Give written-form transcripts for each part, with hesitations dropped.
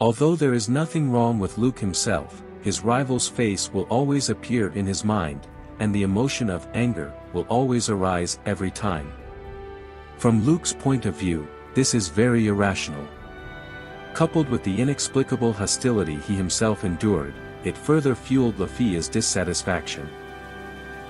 Although there is nothing wrong with Luke himself, his rival's face will always appear in his mind, and the emotion of anger will always arise every time. From Luke's point of view, this is very irrational. Coupled with the inexplicable hostility he himself endured, it further fueled Lefiya's dissatisfaction.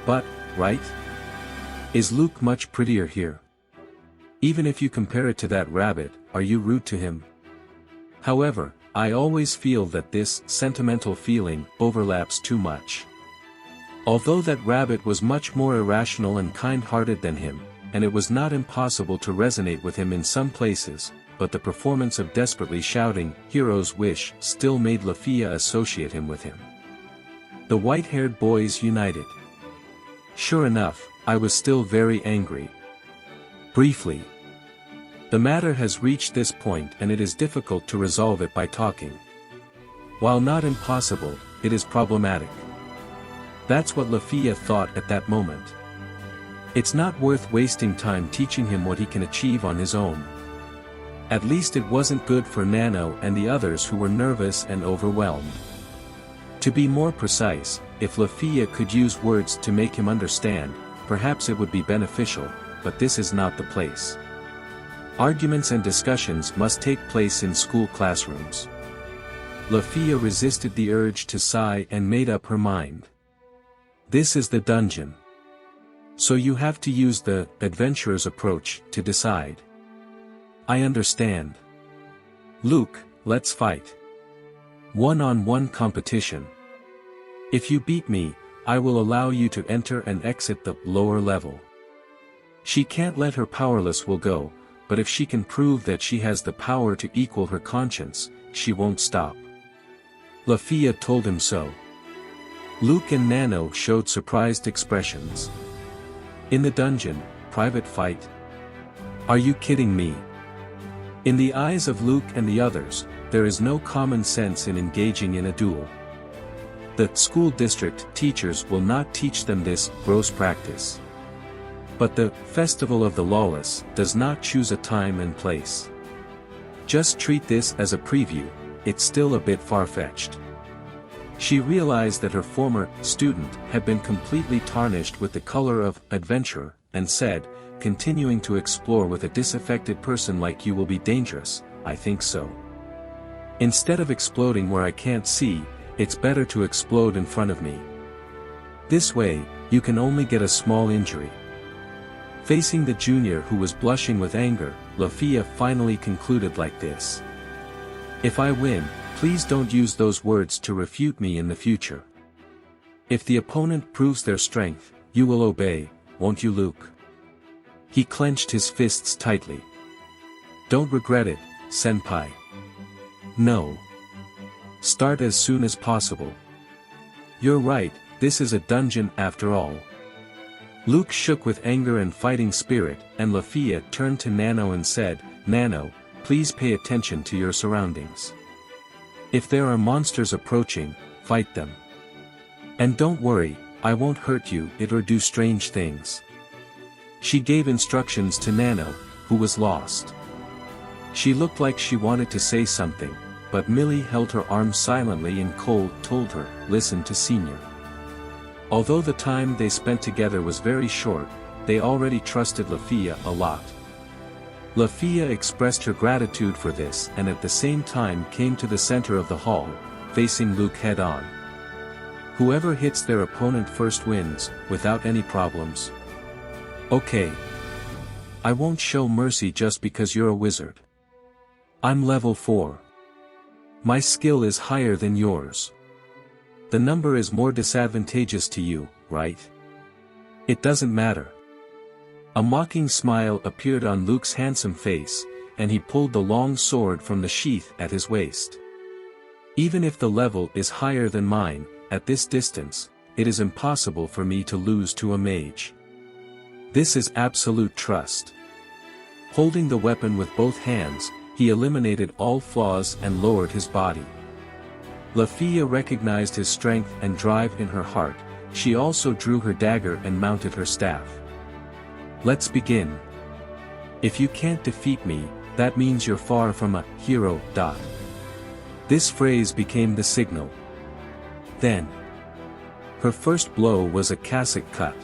But, right? Is Luke much prettier here? Even if you compare it to that rabbit, are you rude to him? However, I always feel that this sentimental feeling overlaps too much. Although that rabbit was much more irrational and kind-hearted than him, and it was not impossible to resonate with him in some places, but the performance of desperately shouting, "Hero's Wish," still made Lefiya associate him with him. The white-haired boys united. Sure enough, I was still very angry. Briefly. The matter has reached this point and it is difficult to resolve it by talking. While not impossible, it is problematic. That's what Lefiya thought at that moment. It's not worth wasting time teaching him what he can achieve on his own. At least it wasn't good for Nano and the others who were nervous and overwhelmed. To be more precise, if Lefiya could use words to make him understand, perhaps it would be beneficial, but this is not the place. Arguments and discussions must take place in school classrooms. Lefiya resisted the urge to sigh and made up her mind. This is the dungeon. So you have to use the adventurer's approach to decide. I understand. Luke, let's fight. One-on-one competition. If you beat me, I will allow you to enter and exit the lower level. She can't let her powerless will go, but if she can prove that she has the power to equal her conscience, she won't stop. Lefiya told him so. Luke and Nano showed surprised expressions. In the dungeon, private fight? Are you kidding me? In the eyes of Luke and the others, there is no common sense in engaging in a duel. The school district teachers will not teach them this gross practice. But the Festival of the Lawless does not choose a time and place. Just treat this as a preview, it's still a bit far-fetched. She realized that her former student had been completely tarnished with the color of adventurer, and said, continuing to explore with a disaffected person like you will be dangerous, I think so. Instead of exploding where I can't see, it's better to explode in front of me. This way, you can only get a small injury. Facing the junior who was blushing with anger, Lefiya finally concluded like this. If I win, please don't use those words to refute me in the future. If the opponent proves their strength, you will obey, won't you, Luke? He clenched his fists tightly. Don't regret it, senpai. No. Start as soon as possible. You're right, this is a dungeon after all. Luke shook with anger and fighting spirit, and Lefiya turned to Nano and said, Nano, please pay attention to your surroundings. If there are monsters approaching, fight them. And don't worry, I won't hurt you or do strange things. She gave instructions to Nano, who was lost. She looked like she wanted to say something, but Millie held her arm silently and told her, listen to Senior. Although the time they spent together was very short, they already trusted Lefiya a lot. Lefiya expressed her gratitude for this and at the same time came to the center of the hall, facing Luke head-on. Whoever hits their opponent first wins, without any problems. Okay. I won't show mercy just because you're a wizard. I'm level 4. My skill is higher than yours. The number is more disadvantageous to you, right? It doesn't matter. A mocking smile appeared on Luke's handsome face, and he pulled the long sword from the sheath at his waist. Even if the level is higher than mine, at this distance, it is impossible for me to lose to a mage. This is absolute trust. Holding the weapon with both hands, he eliminated all flaws and lowered his body. Lefiya recognized his strength and drive in her heart, she also drew her dagger and mounted her staff. Let's begin. If you can't defeat me, that means you're far from a hero. This phrase became the signal. Then, her first blow was a cassock cut.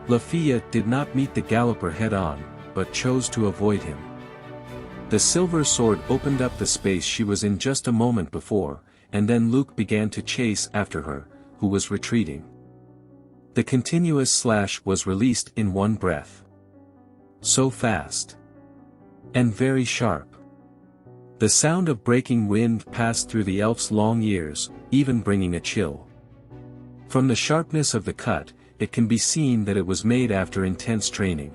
Lefiya did not meet the galloper head-on, but chose to avoid him. The silver sword opened up the space she was in just a moment before, and then Luke began to chase after her, who was retreating. The continuous slash was released in one breath. So fast. And very sharp. The sound of breaking wind passed through the elf's long ears, even bringing a chill. From the sharpness of the cut, it can be seen that it was made after intense training.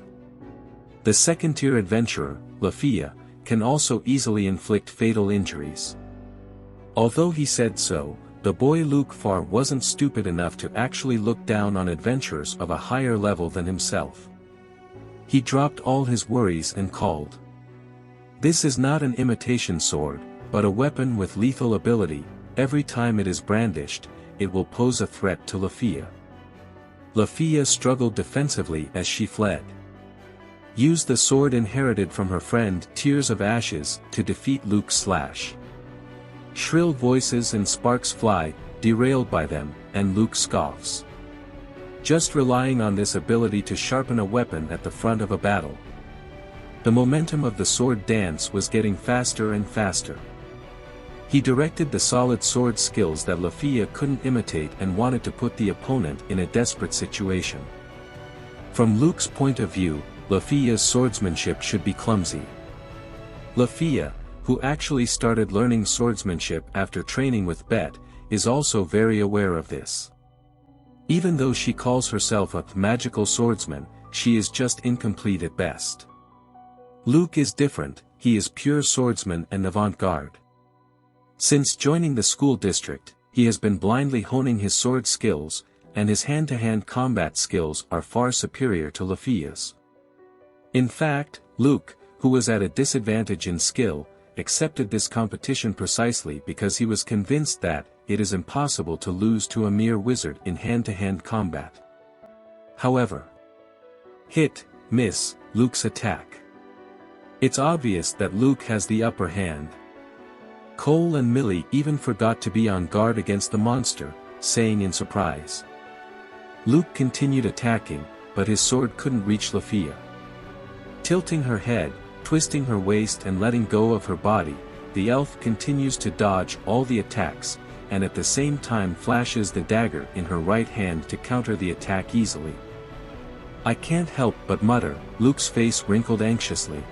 The second-tier adventurer, Lefiya, can also easily inflict fatal injuries. Although he said so, the boy Luke Far wasn't stupid enough to actually look down on adventurers of a higher level than himself. He dropped all his worries and called. This is not an imitation sword, but a weapon with lethal ability. Every time it is brandished, it will pose a threat to Lefiya. Lefiya struggled defensively as she fled. Use the sword inherited from her friend Tears of Ashes to defeat Luke's slash. Shrill voices and sparks fly, derailed by them, and Luke scoffs. Just relying on this ability to sharpen a weapon at the front of a battle. The momentum of the sword dance was getting faster and faster. He directed the solid sword skills that Lefiya couldn't imitate and wanted to put the opponent in a desperate situation. From Luke's point of view, Lefiya's swordsmanship should be clumsy. Lefiya, who actually started learning swordsmanship after training with Bet, is also very aware of this. Even though she calls herself a magical swordsman, she is just incomplete at best. Luke is different, he is pure swordsman and avant-garde. Since joining the school district, he has been blindly honing his sword skills, and his hand-to-hand combat skills are far superior to Lefiya's. In fact, Luke, who was at a disadvantage in skill, accepted this competition precisely because he was convinced that it is impossible to lose to a mere wizard in hand-to-hand combat. However, hit, miss, Luke's attack. It's obvious that Luke has the upper hand. Cole and Millie even forgot to be on guard against the monster, saying in surprise. Luke continued attacking, but his sword couldn't reach Lefiya. Tilting her head, twisting her waist and letting go of her body, the elf continues to dodge all the attacks, and at the same time flashes the dagger in her right hand to counter the attack easily. I can't help but mutter, Luke's face wrinkled anxiously.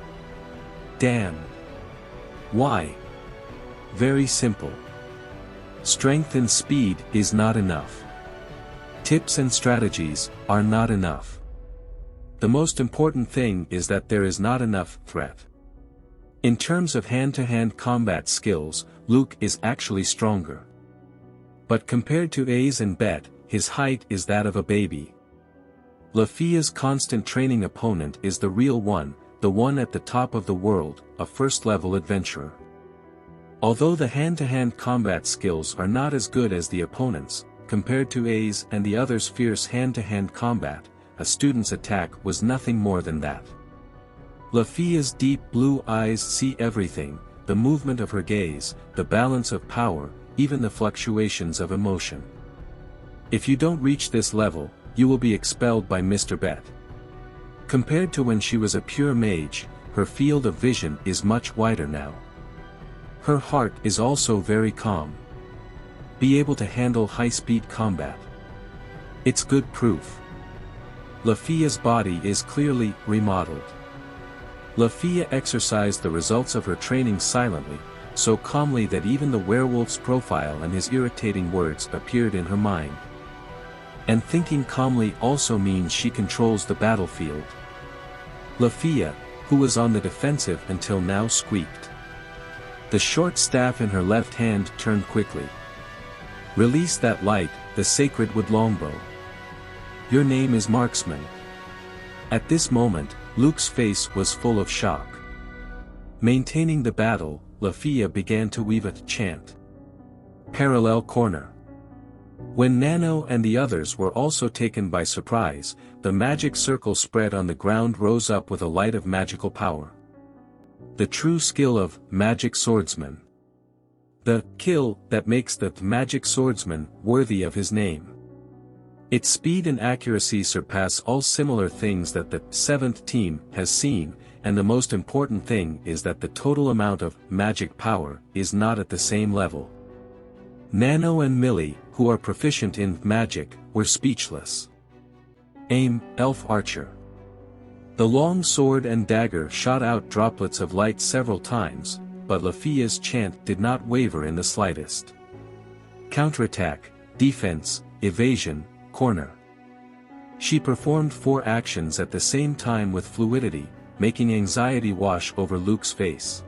Damn. Why? Very simple. Strength and speed is not enough. Tips and strategies are not enough. The most important thing is that there is not enough threat. In terms of hand-to-hand combat skills, Luke is actually stronger. But compared to Ace and Bet, his height is that of a baby. Lefiya's constant training opponent is the real one, the one at the top of the world, a first-level adventurer. Although the hand-to-hand combat skills are not as good as the opponent's, compared to Ace and the other's fierce hand-to-hand combat, a student's attack was nothing more than that. Lefiya's deep blue eyes see everything, the movement of her gaze, the balance of power, even the fluctuations of emotion. If you don't reach this level, you will be expelled by Mr. Bet. Compared to when she was a pure mage, her field of vision is much wider now. Her heart is also very calm. Be able to handle high-speed combat. It's good proof. Lefiya's body is clearly remodeled. Lefiya exercised the results of her training silently, so calmly that even the werewolf's profile and his irritating words appeared in her mind. And thinking calmly also means she controls the battlefield. Lefiya, who was on the defensive until now, squeaked. The short staff in her left hand turned quickly. Release that light, the sacred wood longbow. Your name is Marksman. At this moment, Luke's face was full of shock. Maintaining the battle, Lefiya began to weave a chant. Parallel corner. When Nano and the others were also taken by surprise, the magic circle spread on the ground rose up with a light of magical power. The true skill of magic swordsman. The kill that makes the magic swordsman worthy of his name. Its speed and accuracy surpass all similar things that the 7th team has seen, and the most important thing is that the total amount of magic power is not at the same level. Nano and Millie, who are proficient in magic, were speechless. Aim, elf archer. The long sword and dagger shot out droplets of light several times, but Lefiya's chant did not waver in the slightest. Counterattack, defense, evasion, corner. She performed 4 actions at the same time with fluidity, making anxiety wash over Luke's face.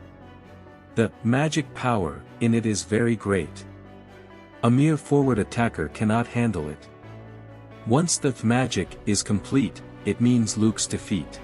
The magic power in it is very great. A mere forward attacker cannot handle it. Once the magic is complete, it means Luke's defeat.